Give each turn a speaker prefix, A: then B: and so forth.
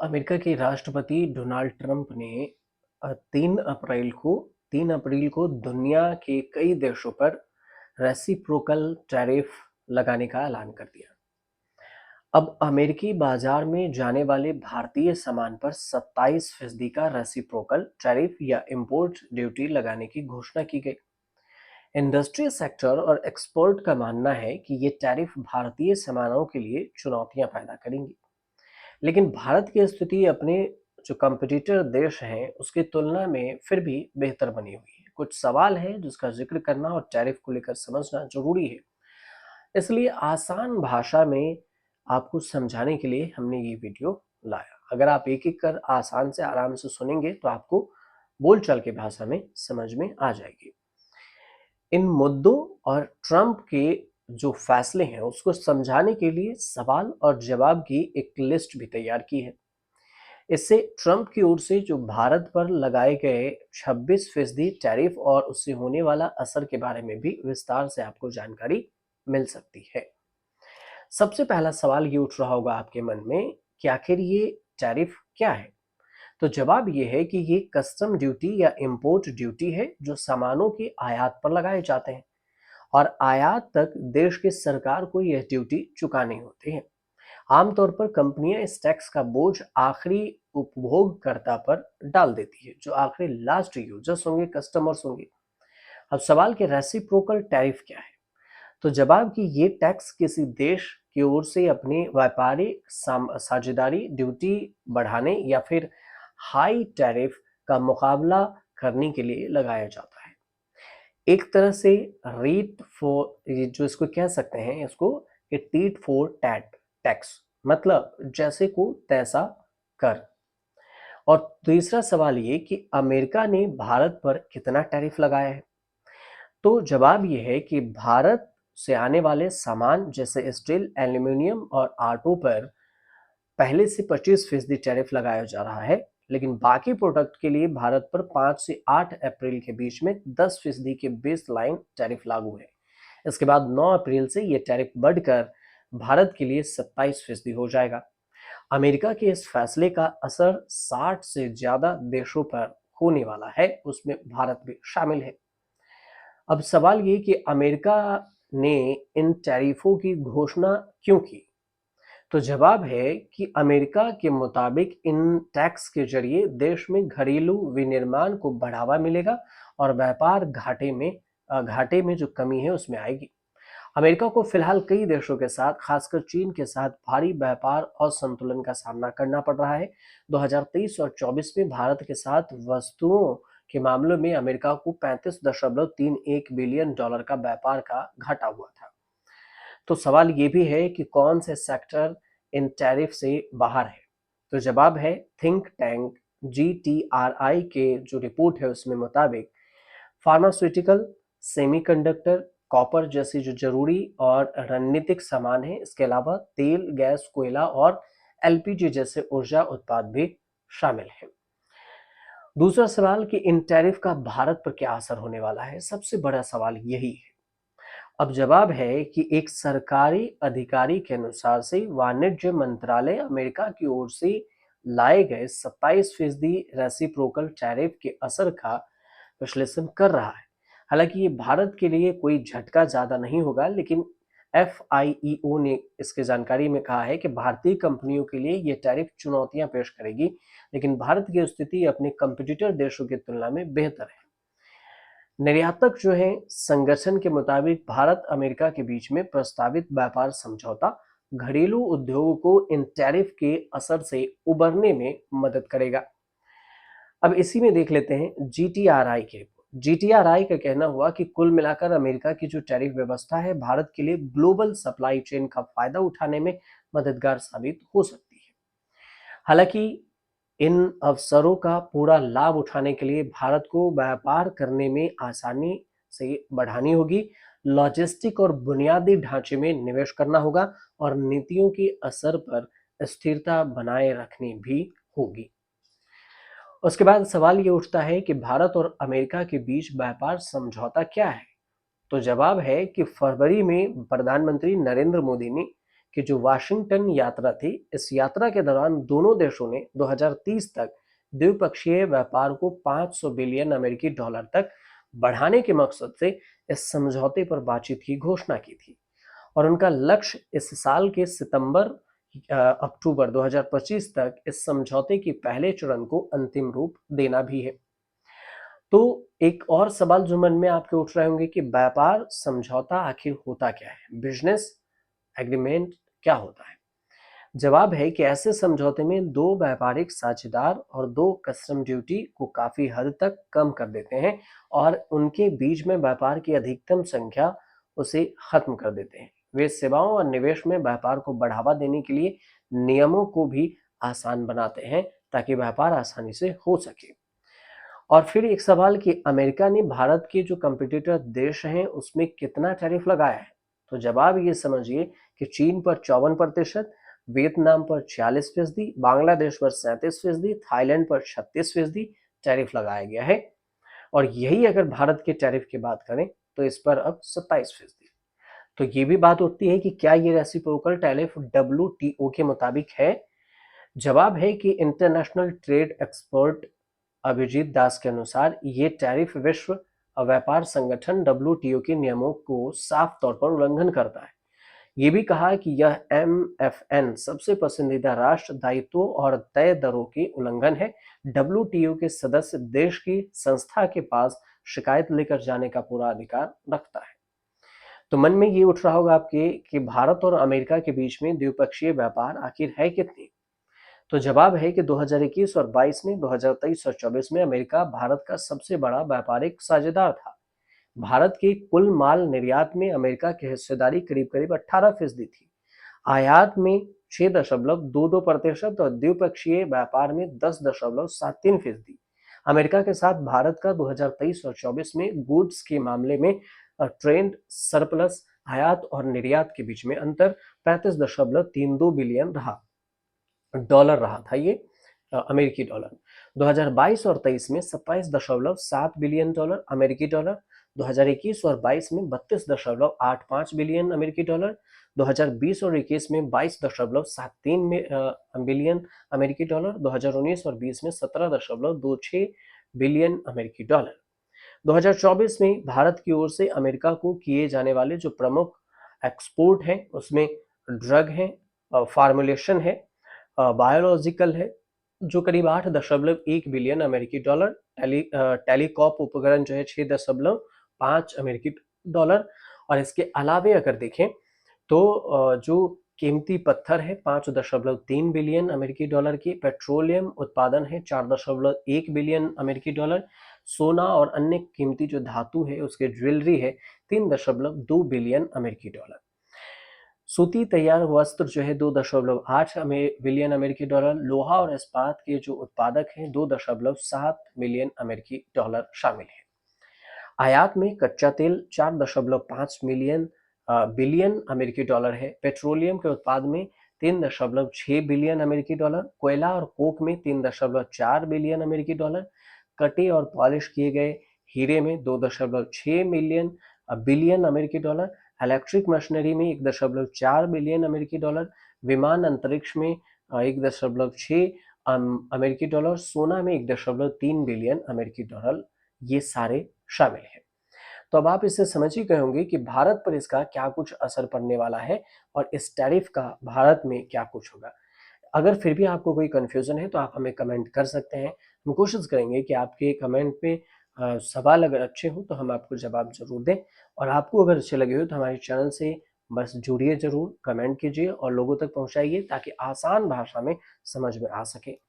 A: America के राष्ट्रपति Donald Trump ने 3 अप्रैल को 3 अप्रैल को दुनिया के कई देशों पर रेसिप्रोकल टैरिफ लगाने का ऐलान कर दिया। अब अमेरिकी बाजार में जाने वाले भारतीय सामान पर 27% का रेसिप्रोकल टैरिफ या इंपोर्ट ड्यूटी लगाने की घोषणा की गई। इंडस्ट्री सेक्टर और एक्सपर्ट का मानना है कि ये टैरिफ भारतीय सामानों के लिए चुनौतियां पैदा करेंगी। लेकिन भारत की स्थिति अपने जो कंपटीटर देश हैं उसकी तुलना में फिर भी बेहतर बनी हुई है। कुछ सवाल है जिसका जिक्र करना और टैरिफ को लेकर समझना जरूरी है। इसलिए आसान भाषा में आपको समझाने के लिए हमने ये वीडियो लाया। अगर आप एक एक कर आसान से आराम से सुनेंगे तो आपको बोलचाल की भाषा में समझ में आ जाएगी। इन मुद्दों और ट्रंप के जो फैसले हैं उसको समझाने के लिए सवाल और जवाब की एक लिस्ट भी तैयार की है। इससे ट्रंप की ओर से जो भारत पर लगाए गए 26% टैरिफ और उससे होने वाला असर के बारे में भी विस्तार से आपको जानकारी मिल सकती है। सबसे पहला सवाल ये उठ रहा होगा आपके मन में कि आखिर ये टैरिफ क्या है। तो जवाब ये है कि ये कस्टम ड्यूटी या इंपोर्ट ड्यूटी है जो सामानों के आयात पर लगाए जाते हैं और आयात तक देश की सरकार को यह ड्यूटी चुकानी होती है। आमतौर पर कंपनियां इस टैक्स का बोझ आखिरी उपभोगकर्ता पर डाल देती है, जो आखिरी लास्ट यूजर्स होंगे, कस्टमर्स होंगे। अब सवाल कि रेसिप्रोकल टैरिफ क्या है। तो जवाब कि ये टैक्स किसी देश की ओर से अपनी व्यापारिक साझेदारी ड्यूटी बढ़ाने या फिर हाई टैरिफ का मुकाबला करने के लिए लगाया जाता है। एक तरह से रीट फॉर, जो इसको कह सकते हैं इसको कि टीट फॉर टैट टैक्स, मतलब जैसे को तैसा कर। और तीसरा सवाल ये कि अमेरिका ने भारत पर कितना टैरिफ लगाया है। तो जवाब ये है कि भारत से आने वाले सामान जैसे स्टील, एल्यूमिनियम और ऑटो पर पहले से 25% टैरिफ लगाया जा रहा है, लेकिन बाकी प्रोडक्ट के लिए भारत पर 5 से 8 अप्रैल के बीच में 10% के बेस लाइन टैरिफ लागू है। इसके बाद 9 अप्रैल से यह टैरिफ बढ़कर भारत के लिए 27% हो जाएगा। अमेरिका के इस फैसले का असर 60 से ज्यादा देशों पर होने वाला है, उसमें भारत भी शामिल है। अब सवाल ये कि अमेरिका ने इन टैरिफों की घोषणा क्यों की। तो जवाब है कि अमेरिका के मुताबिक इन टैक्स के जरिए देश में घरेलू विनिर्माण को बढ़ावा मिलेगा और व्यापार घाटे में जो कमी है उसमें आएगी। अमेरिका को फिलहाल कई देशों के साथ, खासकर चीन के साथ भारी व्यापार असंतुलन का सामना करना पड़ रहा है। 2023 और 24 में भारत के साथ वस्तुओं के मामलों में अमेरिका को 35.31 बिलियन डॉलर का व्यापार का घाटा हुआ था। तो सवाल ये भी है कि कौन से सेक्टर इन टैरिफ से बाहर है। तो जवाब है थिंक टैंक GTRI के जो रिपोर्ट है उसमें मुताबिक फार्मास्यूटिकल, सेमीकंडक्टर, कॉपर जैसी जो जरूरी और रणनीतिक सामान है, इसके अलावा तेल, गैस, कोयला और LPG जैसे ऊर्जा उत्पाद भी शामिल है। दूसरा सवाल कि इन टैरिफ का भारत पर क्या असर होने वाला है, सबसे बड़ा सवाल यही है। अब जवाब है कि एक सरकारी अधिकारी के अनुसार से वाणिज्य मंत्रालय अमेरिका की ओर से लाए गए 27% रेसिप्रोकल टैरिफ के असर का विश्लेषण कर रहा है। हालांकि ये भारत के लिए कोई झटका ज्यादा नहीं होगा, लेकिन FIEO ने इसके जानकारी में कहा है कि भारतीय कंपनियों के लिए ये टैरिफ चुनौतियां पेश करेगी, लेकिन भारत की स्थिति अपने कंपटीटर देशों की तुलना में बेहतर है। निर्यातक जो है संगठन के मुताबिक भारत अमेरिका के बीच में प्रस्तावित व्यापार समझौता घरेलू उद्योगों को इन टैरिफ के असर से उबरने में मदद करेगा। अब इसी में देख लेते हैं GTRI के रिपोर्ट। GTRI का कहना हुआ कि कुल मिलाकर अमेरिका की जो टैरिफ व्यवस्था है भारत के लिए ग्लोबल सप्लाई चेन का फायदा उठाने में मददगार साबित हो सकती है। हालांकि इन अवसरों का पूरा लाभ उठाने के लिए भारत को व्यापार करने में आसानी से बढ़ानी होगी, लॉजिस्टिक और बुनियादी ढांचे में निवेश करना होगा और नीतियों के असर पर स्थिरता बनाए रखनी भी होगी। उसके बाद सवाल ये उठता है कि भारत और अमेरिका के बीच व्यापार समझौता क्या है। तो जवाब है कि फरवरी में प्रधानमंत्री नरेंद्र मोदी ने कि जो वाशिंगटन यात्रा थी, इस यात्रा के दौरान दोनों देशों ने 2030 तक द्विपक्षीय व्यापार को 500 बिलियन अमेरिकी डॉलर तक बढ़ाने के मकसद से इस समझौते पर बातचीत की घोषणा की थी और उनका लक्ष्य इस साल के अक्टूबर 2025 तक इस समझौते के पहले चरण को अंतिम रूप देना भी है। तो एक और सवाल जो मन में आपके उठ रहे होंगे कि व्यापार समझौता आखिर होता क्या है, बिजनेस एग्रीमेंट क्या होता है? जवाब है कि ऐसे समझौते में दो व्यापारिक साझेदार और दो कस्टम ड्यूटी को काफी हद तक कम कर देते हैं और उनके बीच में व्यापार की अधिकतम संख्या उसे खत्म कर देते हैं। वे सेवाओं और निवेश में व्यापार को बढ़ावा देने के लिए नियमों को भी आसान बनाते हैं ताकि व्यापार आसानी से हो सके। और फिर एक सवाल कि अमेरिका ने भारत के जो कंपटीटर देश हैं उसमें कितना टैरिफ लगाया है? तो जवाब ये समझिए कि चीन पर 54%, वियतनाम पर 46%, बांग्लादेश पर 37%, थाईलैंड पर 36% टैरिफ लगाया गया है और यही अगर भारत के टैरिफ की बात करें तो इस पर अब 27%। तो ये भी बात उठती है कि क्या ये रेसिप्रोकल टैरिफ WTO के मुताबिक है? जवाब है कि इंटरनेशनल ट्रेड एक्सपर्ट अभिजीत दास के अनुसार ये टैरिफ विश्व व्यापार संगठन WTO के नियमों को साफ तौर पर उल्लंघन करता है। ये भी कहा कि यह MFN सबसे पसंदीदा राष्ट्र दायित्वों और तय दरों के उल्लंघन है। WTO के सदस्य देश की संस्था के पास शिकायत लेकर जाने का पूरा अधिकार रखता है। तो मन में ये उठ रहा होगा आपके कि भारत और अमेरिका के बीच में द्विपक्षीय व्यापार आखिर है कितनी? तो जवाब है कि 2021 और 22 में 2023 और 24 में अमेरिका भारत का सबसे बड़ा व्यापारिक साझेदार था। भारत के कुल माल निर्यात में अमेरिका की हिस्सेदारी करीब करीब 18% थी। आयात में 6.22% और द्विपक्षीय व्यापार में 10.73%। अमेरिका के साथ भारत का 2023 और 24 में गुड्स के मामले में ट्रेड सरप्लस आयात और निर्यात के बीच में अंतर 35.32 बिलियन डॉलर रहा था, ये अमेरिकी डॉलर। 2022 और 23 में 27.7 बिलियन डॉलर अमेरिकी डॉलर, 2021 और 22 में 32.85 बिलियन अमेरिकी डॉलर, 2020 और 21 में 22.73 बिलियन अमेरिकी डॉलर, 2019 और 20 में 17.26 बिलियन अमेरिकी डॉलर। 2024 में भारत की ओर से अमेरिका को किए जाने वाले जो प्रमुख एक्सपोर्ट हैं उसमें ड्रग है, फार्मुलेशन है, बायोलॉजिकल है जो करीब 8.1 बिलियन अमेरिकी डॉलर, टेलीकॉप उपकरण जो है 6.5 अमेरिकी डॉलर और इसके अलावे अगर देखें तो जो कीमती पत्थर है 5.3 बिलियन अमेरिकी डॉलर की, पेट्रोलियम उत्पादन है 4.1 बिलियन अमेरिकी डॉलर, सोना और अन्य कीमती जो धातु है उसके ज्वेलरी है 3.2 बिलियन अमेरिकी डॉलर। सूती तैयार वस्त्र जो है 2.8 बिलियन अमेरिकी डॉलर, लोहा और इस्पात के जो उत्पादक हैं 2.7 मिलियन अमेरिकी डॉलर शामिल है। आयात में कच्चा तेल 4.5 बिलियन अमेरिकी डॉलर है, पेट्रोलियम के उत्पाद में 3.6 बिलियन अमेरिकी डॉलर, कोयला और कोक में 3.4 बिलियन अमेरिकी डॉलर, कटे और पॉलिश किए गए हीरे में 2.6 बिलियन अमेरिकी डॉलर, इलेक्ट्रिक मशीनरी में 1.4 बिलियन अमेरिकी डॉलर, विमान अंतरिक्ष में 1.6 अमेरिकी डॉलर, सोना में 1.3 बिलियन अमेरिकी डॉलर, ये सारे शामिल हैं। तो अब आप इससे समझ ही गए होंगे कि भारत पर इसका क्या कुछ असर पड़ने वाला है और इस टैरिफ का भारत में क्या कुछ होगा। अगर फिर भी आपको कोई कंफ्यूजन है तो आप हमें कमेंट कर सकते हैं। हम कोशिश करेंगे कि आपके कमेंट पे सवाल अगर अच्छे हो तो हम आपको जवाब जरूर दें और आपको अगर अच्छे लगे हो तो हमारे चैनल से बस जुड़िए, जरूर कमेंट कीजिए और लोगों तक पहुंचाइए ताकि आसान भाषा में समझ में आ सके।